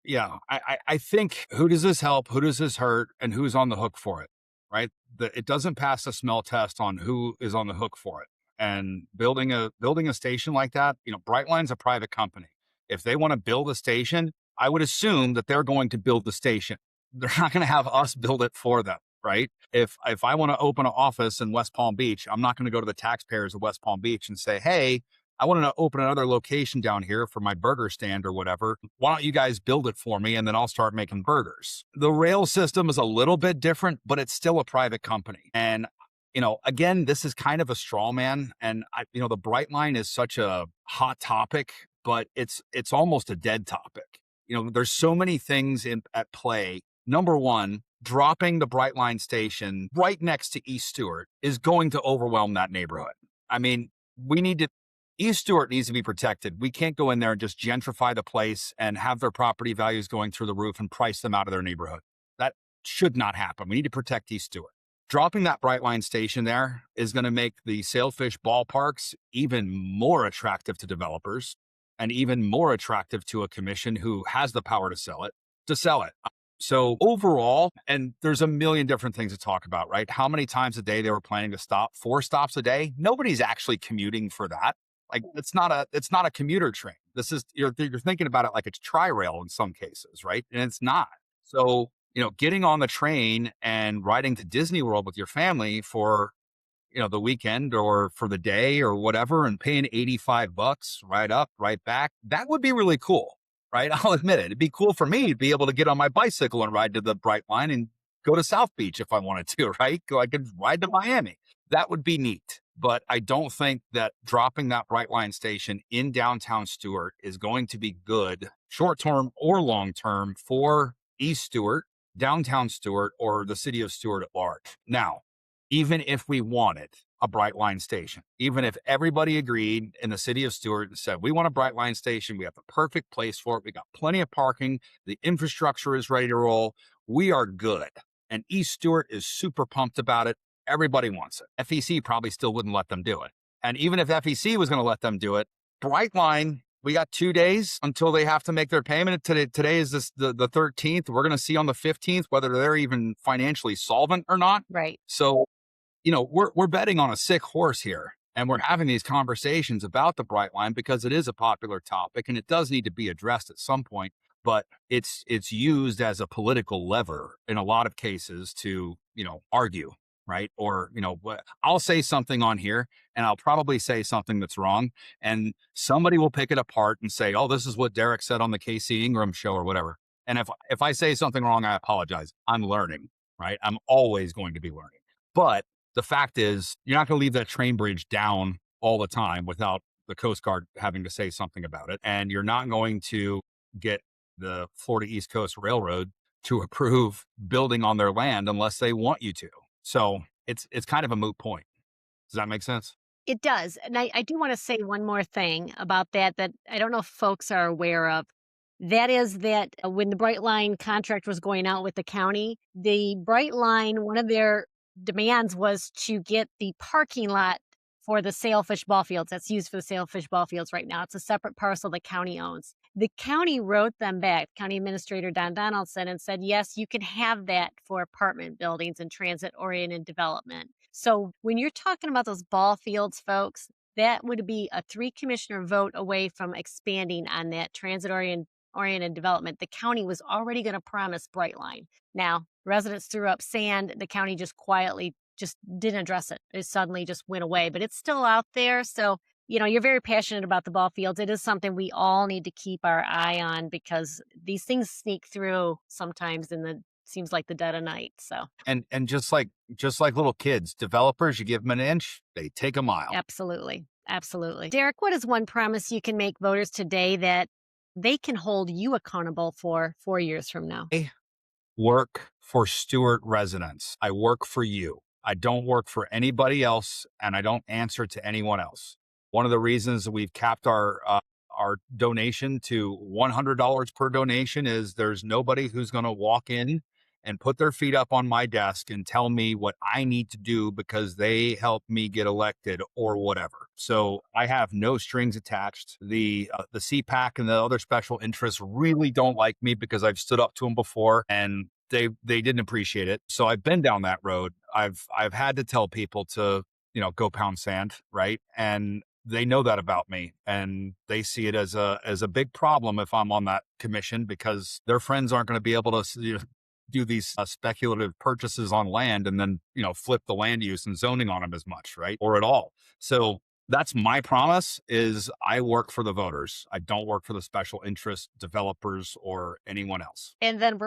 yeah, I think, who does this help? Who does this hurt? And who's on the hook for it, right? It doesn't pass the smell test on who is on the hook for it. And building a station like that, Brightline's a private company. If they want to build a station, I would assume that they're going to build the station. They're not going to have us build it for them, right? If I want to open an office in West Palm Beach, I'm not going to go to the taxpayers of West Palm Beach and say, hey, I want to open another location down here for my burger stand or whatever. Why don't you guys build it for me, and then I'll start making burgers? The rail system is a little bit different, but it's still a private company. And, again, this is kind of a straw man. And, the Brightline is such a hot topic, but it's almost a dead topic. There's so many things at play. Number one, dropping the Brightline station right next to East Stewart is going to overwhelm that neighborhood. I mean, East Stewart needs to be protected. We can't go in there and just gentrify the place and have their property values going through the roof and price them out of their neighborhood. That should not happen. We need to protect East Stewart. Dropping that Brightline station there is going to make the Sailfish ballparks even more attractive to developers and even more attractive to a commission who has the power to sell it. So overall, and there's a million different things to talk about, right? How many times a day they were planning to stop? 4 stops a day? Nobody's actually commuting for that. Like, it's not a commuter train. This is, you're thinking about it like it's tri-rail in some cases, right? And it's not. So, getting on the train and riding to Disney World with your family for, the weekend or for the day or whatever, and paying $85, right up, right back, that would be really cool, right? I'll admit it. It'd be cool for me to be able to get on my bicycle and ride to the Brightline and go to South Beach if I wanted to, right? I could ride to Miami. That would be neat. But I don't think that dropping that Brightline station in downtown Stuart is going to be good, short-term or long-term, for East Stuart, downtown Stuart, or the city of Stuart at large. Now, even if we wanted a Brightline station, even if everybody agreed in the city of Stuart and said, we want a Brightline station, we have the perfect place for it, we got plenty of parking, the infrastructure is ready to roll, we are good. And East Stuart is super pumped about it. Everybody wants it. FEC probably still wouldn't let them do it. And even if FEC was going to let them do it, Brightline, we got 2 days until they have to make their payment. Today is the 13th. We're going to see on the 15th whether they're even financially solvent or not. Right. So, we're betting on a sick horse here. And we're having these conversations about the Brightline because it is a popular topic and it does need to be addressed at some point. But it's used as a political lever in a lot of cases to, argue. Right. Or, I'll say something on here and I'll probably say something that's wrong. And somebody will pick it apart and say, oh, this is what Derreck said on the Casey Ingram show or whatever. And if I say something wrong, I apologize. I'm learning. Right. I'm always going to be learning. But the fact is, you're not going to leave that train bridge down all the time without the Coast Guard having to say something about it. And you're not going to get the Florida East Coast Railroad to approve building on their land unless they want you to. So it's kind of a moot point. Does that make sense? It does. And I do want to say one more thing about that I don't know if folks are aware of. That is that when the Brightline contract was going out with the county, the Brightline, one of their demands was to get the parking lot for the Sailfish Ball Fields. That's used for the Sailfish Ball Fields right now. It's a separate parcel the county owns. The county wrote them back, County Administrator Don Donaldson, and said, yes, you can have that for apartment buildings and transit-oriented development. So when you're talking about those ball fields, folks, that would be a 3-commissioner vote away from expanding on that transit-oriented development. The county was already going to promise Brightline. Now, residents threw up sand. The county just quietly just didn't address it. It suddenly just went away, but it's still out there. So You're very passionate about the ball fields. It is something we all need to keep our eye on because these things sneak through sometimes in the seems like the dead of night. So, And just like little kids, developers, you give them an inch, they take a mile. absolutely. Absolutely. Derek, what is one promise you can make voters today that they can hold you accountable for 4 years from now? I work for Stuart residents. I work for you. I don't work for anybody else, and I don't answer to anyone else. One of the reasons that we've capped our donation to $100 per donation is there's nobody who's going to walk in and put their feet up on my desk and tell me what I need to do because they helped me get elected or whatever. So I have no strings attached. The CPAC and the other special interests really don't like me because I've stood up to them before and they didn't appreciate it. So I've been down that road. I've had to tell people to, go pound sand, right? And they know that about me, and they see it as a big problem if I'm on that commission because their friends aren't going to be able to do these speculative purchases on land and then flip the land use and zoning on them as much, right, or at all. So that's my promise: is I work for the voters. I don't work for the special interest developers or anyone else. And then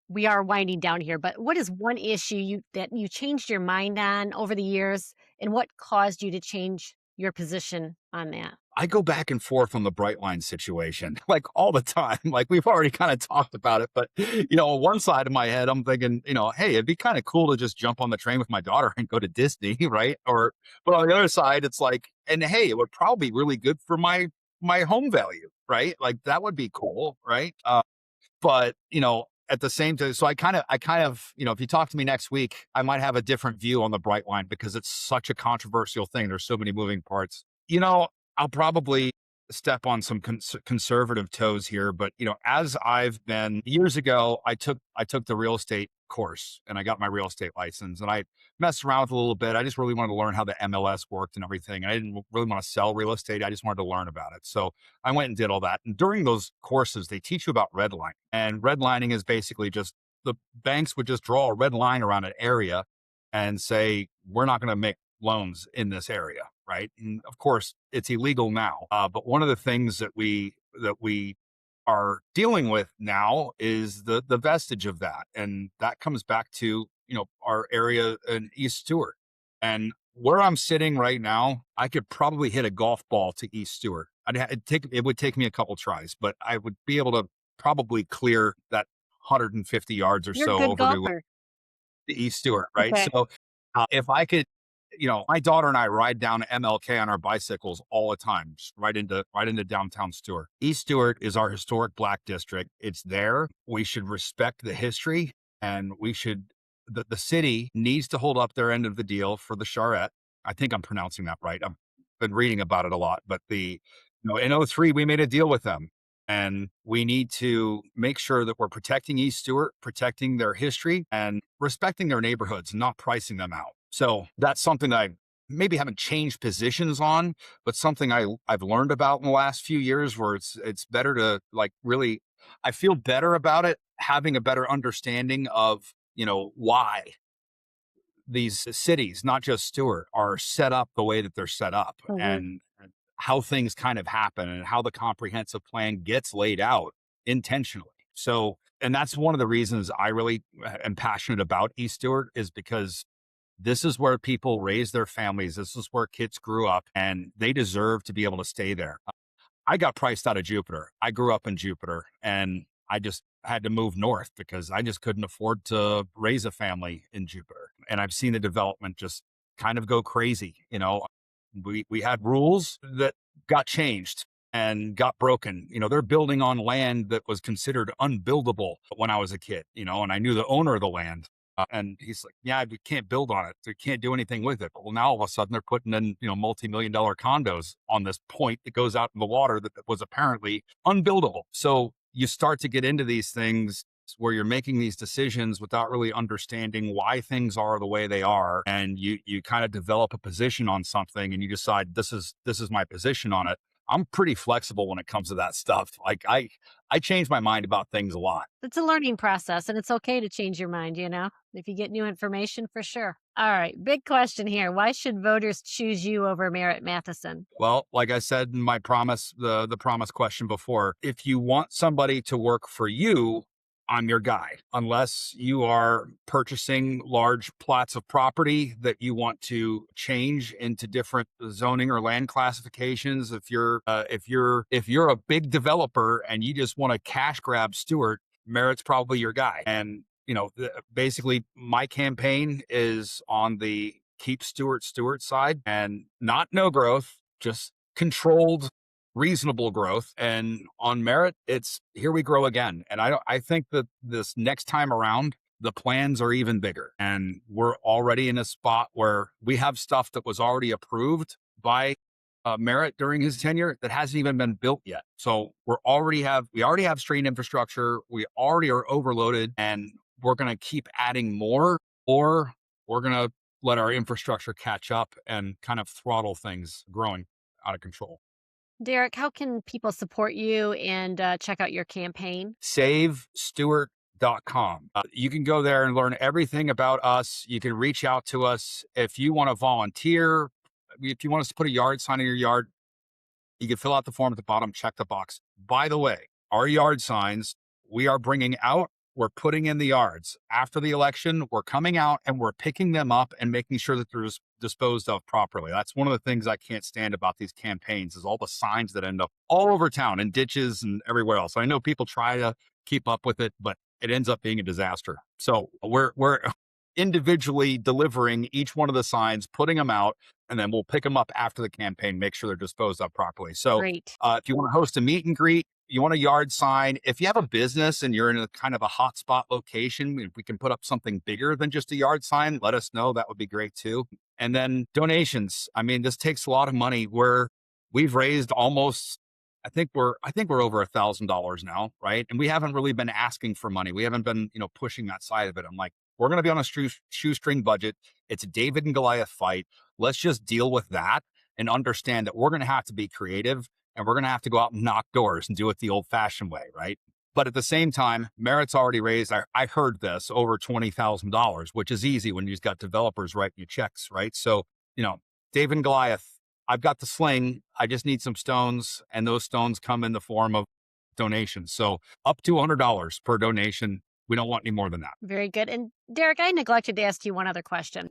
we are winding down here, but what is one issue that you changed your mind on over the years, and what caused you to change your position on that? I go back and forth on the Brightline situation, like all the time. Like we've already kind of talked about it, but on one side of my head, I'm thinking, hey, it'd be kind of cool to just jump on the train with my daughter and go to Disney, right? But on the other side, it's like, and hey, it would probably be really good for my home value, right? Like that would be cool, right? But at the same time, so I kind of, if you talk to me next week, I might have a different view on the Brightline because it's such a controversial thing. There's so many moving parts. I'll probably step on some conservative toes here, but as I've been years ago, I took the real estate course and I got my real estate license and I messed around with it a little bit. I just really wanted to learn how the MLS worked and everything. And I didn't really want to sell real estate. I just wanted to learn about it. So I went and did all that. And during those courses, they teach you about redlining. And redlining is basically just the banks would just draw a red line around an area and say, we're not going to make loans in this area, right? And of course, it's illegal now. But one of the things that we are dealing with now is the vestige of that, and that comes back to our area in East Stewart, and where I'm sitting right now, I could probably hit a golf ball to East Stewart. It would take me a couple tries, but I would be able to probably clear that 150 yards or You're a so good over to golfer. East Stewart, right? Okay. So if I could, my daughter and I ride down to MLK on our bicycles all the time, just right into downtown Stewart. East Stewart is our historic Black district. It's there. We should respect the history, and the city needs to hold up their end of the deal for the charrette. I think I'm pronouncing that right. I've been reading about it a lot, but in '03 we made a deal with them. And we need to make sure that we're protecting East Stewart, protecting their history, and respecting their neighborhoods, not pricing them out. So that's something that I maybe haven't changed positions on, but something I've learned about in the last few years where it's better to like really, I feel better about it, having a better understanding of, why these cities, not just Stewart, are set up the way that they're set up Mhm. and how things kind of happen and how the comprehensive plan gets laid out intentionally. So, and that's one of the reasons I really am passionate about East Stewart is because this is where people raise their families. This is where kids grew up and they deserve to be able to stay there. I got priced out of Jupiter. I grew up in Jupiter and I just had to move north because I just couldn't afford to raise a family in Jupiter. And I've seen the development just kind of go crazy. We had rules that got changed and got broken. They're building on land that was considered unbuildable when I was a kid, and I knew the owner of the land. And he's like, yeah, we can't build on it. We can't do anything with it. Well, now all of a sudden they're putting in, multi-million-dollar condos on this point that goes out in the water that was apparently unbuildable. So you start to get into these things where you're making these decisions without really understanding why things are the way they are. And you kind of develop a position on something and you decide this is my position on it. I'm pretty flexible when it comes to that stuff. Like I change my mind about things a lot. It's a learning process, and it's okay to change your mind, if you get new information for sure. All right, big question here. Why should voters choose you over Merritt Matheson? Well, like I said in my promise, the promise question before, if you want somebody to work for you, I'm your guy. Unless you are purchasing large plots of property that you want to change into different zoning or land classifications. If you're a big developer and you just want to cash grab Stewart, Merritt's probably your guy. And basically, my campaign is on the keep Stewart side, and not no growth, just controlled, reasonable growth. And on Merritt, it's here we grow again. And I think that this next time around, the plans are even bigger. And we're already in a spot where we have stuff that was already approved by Merritt during his tenure that hasn't even been built yet. So we already have strained infrastructure. We already are overloaded, and we're going to keep adding more, or we're going to let our infrastructure catch up and kind of throttle things growing out of control. Derek, how can people support you and check out your campaign? SaveStewart.com. You can go there and learn everything about us. You can reach out to us if you want to volunteer. If you want us to put a yard sign in your yard, you can fill out the form at the bottom, check the box. By the way, our yard signs, we are bringing out, we're putting in the yards. After the election, we're coming out and we're picking them up and making sure that they're disposed of properly. That's one of the things I can't stand about these campaigns is all the signs that end up all over town in ditches and everywhere else. I know people try to keep up with it, but it ends up being a disaster. So we're individually delivering each one of the signs, putting them out, and then we'll pick them up after the campaign, make sure they're disposed of properly. So Great. if you want to host a meet and greet, you want a yard sign, if you have a business and you're in a kind of a hotspot location, if we can put up something bigger than just a yard sign, let us know. That would be great too. And then donations. I mean, this takes a lot of money. We've raised almost, I think we're over $1,000 now, right? And we haven't really been asking for money. We haven't been, pushing that side of it. I'm like, we're going to be on a shoestring budget. It's a David and Goliath fight. Let's just deal with that and understand that we're going to have to be creative, and we're going to have to go out and knock doors and do it the old fashioned way, right? But at the same time, Merritt's already raised, I heard this, over $20,000, which is easy when you've got developers writing you checks, right? So, David and Goliath, I've got the sling. I just need some stones, and those stones come in the form of donations. So up to $100 per donation. We don't want any more than that. Very good. And Derek, I neglected to ask you one other question.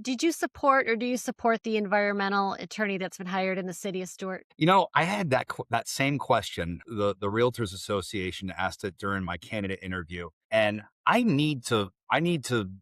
Did you support, or do you support the environmental attorney that's been hired in the city of Stuart? I had that same question. The Realtors Association asked it during my candidate interview, and I need to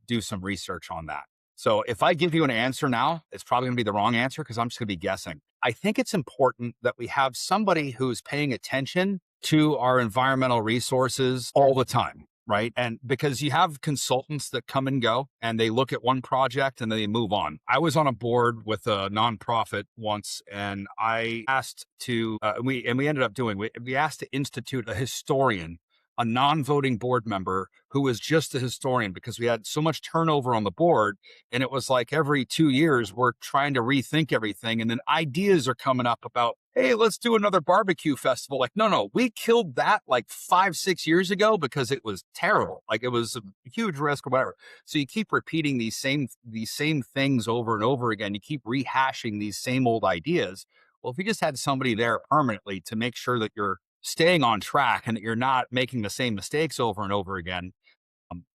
do some research on that. So if I give you an answer now, it's probably going to be the wrong answer because I'm just going to be guessing. I think it's important that we have somebody who's paying attention to our environmental resources all the time. Right. And because you have consultants that come and go and they look at one project and then they move on. I was on a board with a nonprofit once, and I asked to, we ended up doing, we asked to institute a historian, a non-voting board member who was just a historian, because we had so much turnover on the board. And it was like every 2 years, we're trying to rethink everything. And then ideas are coming up about, hey, let's do another barbecue festival. Like, no, we killed that like 5-6 years ago because it was terrible. Like, it was a huge risk or whatever. So you keep repeating these same things over and over again. You keep rehashing these same old ideas. Well, if you just had somebody there permanently to make sure that you're staying on track and that you're not making the same mistakes over and over again,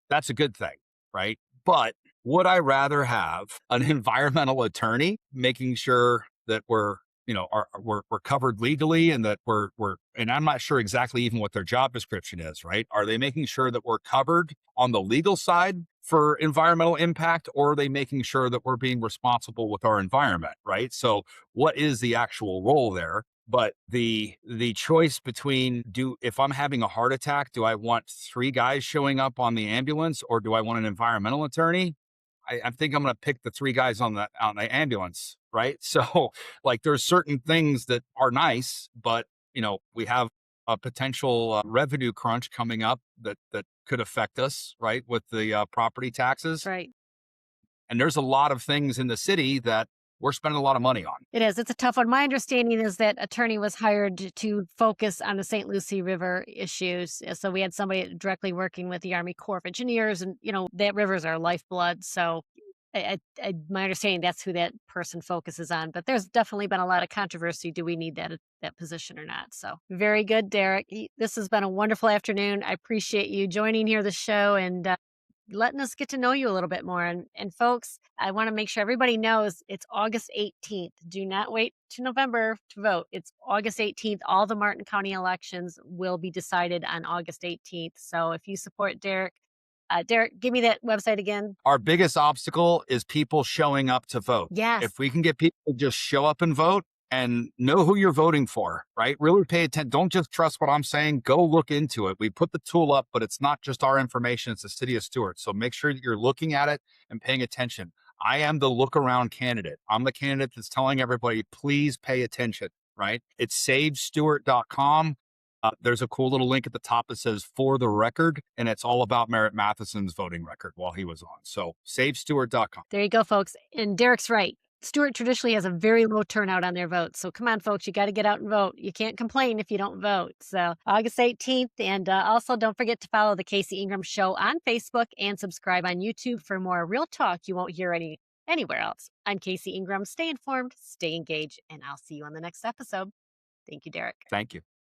that's a good thing, right? But would I rather have an environmental attorney making sure that we're covered legally, and that and I'm not sure exactly even what their job description is, right? Are they making sure that we're covered on the legal side for environmental impact, or are they making sure that we're being responsible with our environment, right? So what is the actual role there? But the choice between, if I'm having a heart attack, do I want 3 guys showing up on the ambulance, or do I want an environmental attorney? I think I'm going to pick the 3 guys on the ambulance, right? So like, there's certain things that are nice, but we have a potential revenue crunch coming up that could affect us, right, with the property taxes. Right. And there's a lot of things in the city that we're spending a lot of money on. It is. It's a tough one. My understanding is that attorney was hired to focus on the St. Lucie River issues. So we had somebody directly working with the Army Corps of Engineers, and that river is our lifeblood. So my understanding that's who that person focuses on. But there's definitely been a lot of controversy. Do we need that position or not? So very good, Derreck. This has been a wonderful afternoon. I appreciate you joining here the show and letting us get to know you a little bit more. And folks, I want to make sure everybody knows it's August 18th. Do not wait to November to vote. It's August 18th. All the Martin County elections will be decided on August 18th. So if you support Derreck, Derreck, give me that website again. Our biggest obstacle is people showing up to vote. Yes. If we can get people to just show up and vote and know who you're voting for, right? Really pay attention. Don't just trust what I'm saying. Go look into it. We put the tool up, but it's not just our information. It's the city of Stuart. So make sure that you're looking at it and paying attention. I am the look around candidate. I'm the candidate that's telling everybody, please pay attention, right? It's savestuart.com. There's a cool little link at the top that says for the record, and it's all about Merritt Matheson's voting record while he was on. So savestuart.com. There you go, folks. And Derreck's right. Stuart traditionally has a very low turnout on their votes. So come on, folks, you got to get out and vote. You can't complain if you don't vote. So August 18th. And also don't forget to follow the Casey Ingram Show on Facebook and subscribe on YouTube for more real talk you won't hear anywhere else. I'm Casey Ingram. Stay informed, stay engaged, and I'll see you on the next episode. Thank you, Derreck. Thank you.